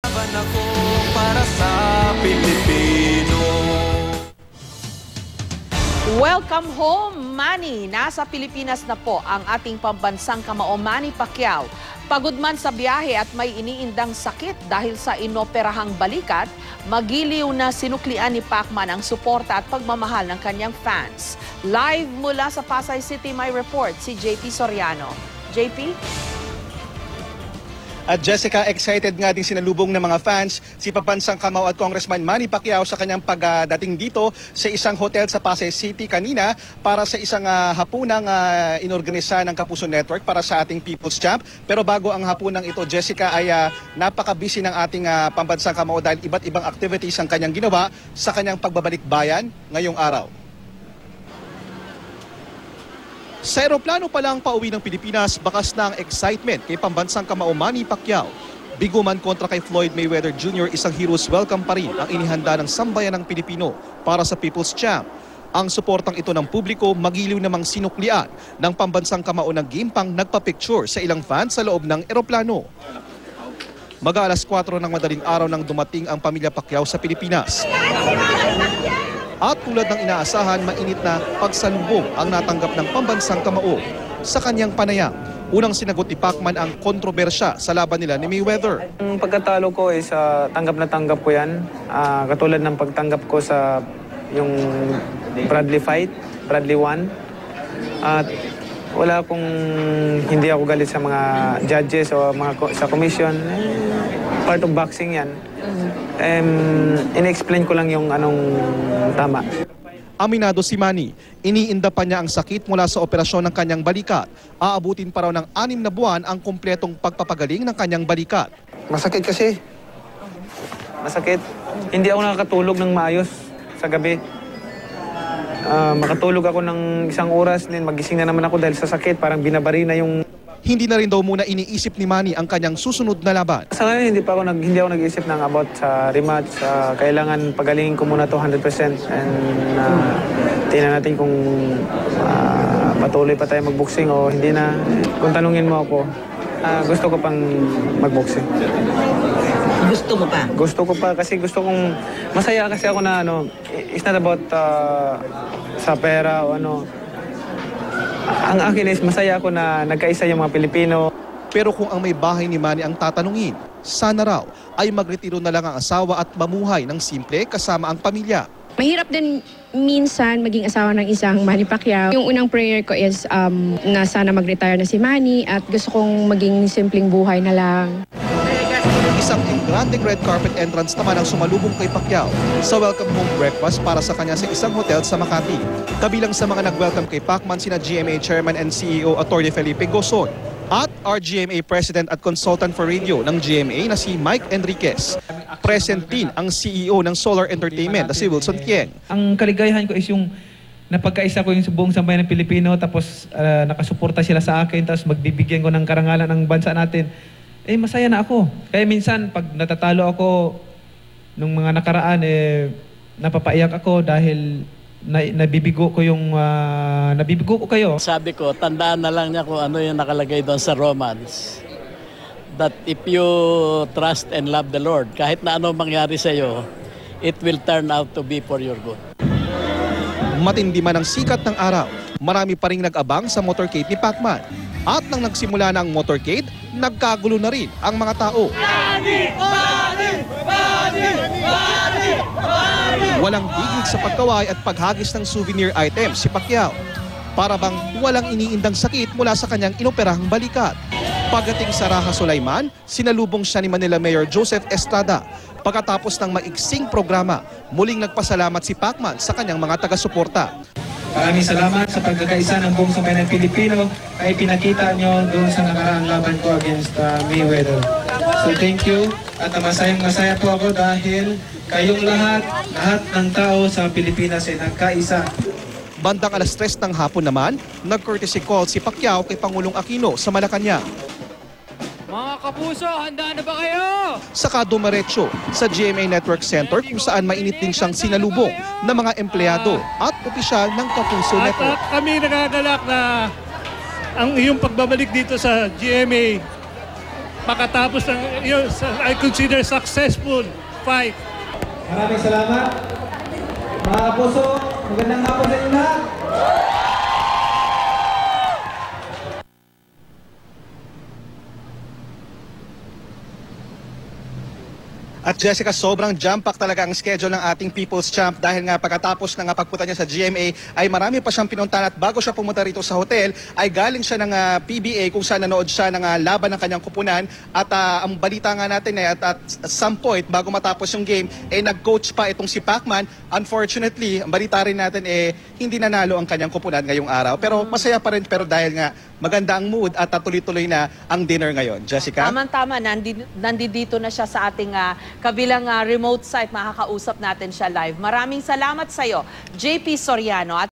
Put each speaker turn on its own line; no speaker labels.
Ako para sa Pilipino.
Welcome home, Manny! Nasa Pilipinas na po ang ating pambansang kamao Manny Pacquiao. Pagod man sa biyahe at may iniindang sakit dahil sa inoperahang balikat, magiliw na sinuklian ni Pacman ang suporta at pagmamahal ng kanyang fans. Live mula sa Pasay City, may report si JP Soriano. JP?
At Jessica, excited nga din sinalubong ng mga fans si Pambansang kamao at Congressman Manny Pacquiao sa kanyang pagdating dito sa isang hotel sa Pasay City kanina para sa isang hapunang inorganisa ng Kapuso Network para sa ating People's Champ. Pero bago ang hapunang ito, Jessica, ay napaka-busy ng ating Pambansang kamao dahil iba't ibang activities ang kanyang ginawa sa kanyang pagbabalik bayan ngayong araw. Sa aeroplano pa lang pauwi ng Pilipinas, bakas na ang excitement kay Pambansang kamao Manny Pacquiao. Bigo man kontra kay Floyd Mayweather Jr., isang hero's welcome pa rin ang inihanda ng sambayan ng Pilipino para sa People's Champ. Ang suportang ito ng publiko magiliw namang sinuklian ng Pambansang kamao ng Gimpang nagpa-picture sa ilang fans sa loob ng aeroplano. Mag-aalas 4 ng madaling araw nang dumating ang pamilya Pacquiao sa Pilipinas. At tulad ng inaasahan, mainit na pagsalubong ang natanggap ng Pambansang kamao sa kanyang panayam. Unang sinagot ni Pacman ang kontrobersya sa laban nila ni Mayweather.
Ang pagkatalo ko is tanggap na tanggap ko yan. Katulad ng pagtanggap ko sa yung Bradley fight, Bradley 1. At wala akong hindi ako galit sa mga judges o sa commission. Part of boxing yan. In-explain ko lang yung anong tama.
Aminado si Manny, iniinda pa niya ang sakit mula sa operasyon ng kanyang balikat. Aabutin pa raw ng 6 na buwan ang kumpletong pagpapagaling ng kanyang balikat.
Masakit kasi. Masakit. Hindi ako nakakatulog ng maayos sa gabi. Makatulog ako ng 1 oras, then magising na naman ako dahil sa sakit. Parang binabari na yung...
Hindi na rin daw muna iniisip ni Manny ang kanyang susunod na laban.
Sa ngayon, hindi ako nag-iisip ng about sa rematch. Kailangan pagalingin ko muna to 100% and tingnan natin kung patuloy pa tayo mag-boxing o hindi na. Kung tanungin mo ako, gusto ko pang mag-boxing.
Gusto mo pa?
Gusto ko pa kasi gusto kong masaya kasi ako na it's not about sa pera o ano. Ang akin is masaya ako na nagkaisa yung mga Pilipino.
Pero kung ang may bahay ni Manny ang tatanungin, sana raw ay magretiro na lang ang asawa at mamuhay ng simple kasama ang pamilya.
Mahirap din minsan maging asawa ng isang Manny Pacquiao. Yung unang prayer ko is na sana mag-retire na si Manny at gusto kong maging simpleng buhay na lang.
Isang engranding red carpet entrance naman ang sumalubong kay Pacquiao sa welcome home breakfast para sa kanya sa isang hotel sa Makati. Kabilang sa mga nag-welcome kay Pacman sina GMA Chairman and CEO Atty. Felipe Gozon at RGMA President at Consultant for Radio ng GMA na si Mike Enriquez. Present din ang CEO ng Solar Entertainment na si Wilson Kieng.
Ang kaligayahan ko is yung napagkaisa ko yung buong sambayan ng Pilipino, tapos nakasuporta sila sa akin, tapos magbibigyan ko ng karangalan ng bansa natin. Masaya na ako. Kaya minsan, pag natatalo ako nung mga nakaraan, napapaiyak ako dahil nabibigo ko kayo.
Sabi ko, tandaan na lang niya kung ano yung nakalagay doon sa Romans. That if you trust and love the Lord, kahit na ano mangyari sa iyo, it will turn out to be for your good.
Matindi man ang sikat ng araw, marami pa ring nag-abang sa motorcade ni Pacman. At nang nagsimula na ang motorcade, nagkagulo na rin ang mga tao. Walang tigil sa pagkaway at paghagis ng souvenir items si Pacquiao. Para bang walang iniindang sakit mula sa kanyang inoperahang balikat. Pagdating sa Raha Sulaiman, sinalubong siya ni Manila Mayor Joseph Estrada. Pagkatapos ng maiksing programa, muling nagpasalamat si Pacman sa kanyang mga taga-suporta.
Maraming salamat sa pagkakaisa ng buong sambayan ng Pilipino ay pinakita nyo doon sa nakaraang laban ko against Mayweather. So thank you at masayang-masaya po ako dahil kayong lahat ng tao sa Pilipinas ay nagkaisa.
Bandang alas 3 ng hapon naman, nag-courtesy call si Pacquiao kay Pangulong Aquino sa Malacanang.
Mga kapuso, handa na ba kayo?
Saka dumiretso sa GMA Network Center kung saan mainit din siyang sinalubong ng mga empleyado at opisyal ng Kapuso Network.
At kami nagagalak na ang iyong pagbabalik dito sa GMA
makatapos ng I consider successful fight.
Maraming salamat. Mga kapuso, magandang hapon sa inyo lahat.
At Jessica, sobrang jam-pack talaga ang schedule ng ating People's Champ dahil nga pagkatapos ng pagpunta niya sa GMA ay marami pa siyang pinuntahan at bago siya pumunta rito sa hotel ay galing siya ng PBA kung saan nanood siya ng laban ng kanyang kupunan at ang balita nga natin ay at some point bago matapos yung game nag-coach pa itong si Pacman. Unfortunately, ang balita rin natin hindi nanalo ang kanyang kupunan ngayong araw pero masaya pa rin pero dahil nga maganda ang mood at tuloy-tuloy na ang dinner ngayon. Jessica?
Tama-tama, nandito na siya sa ating kabilang remote site. Makakausap natin siya live. Maraming salamat sa iyo, JP Soriano. At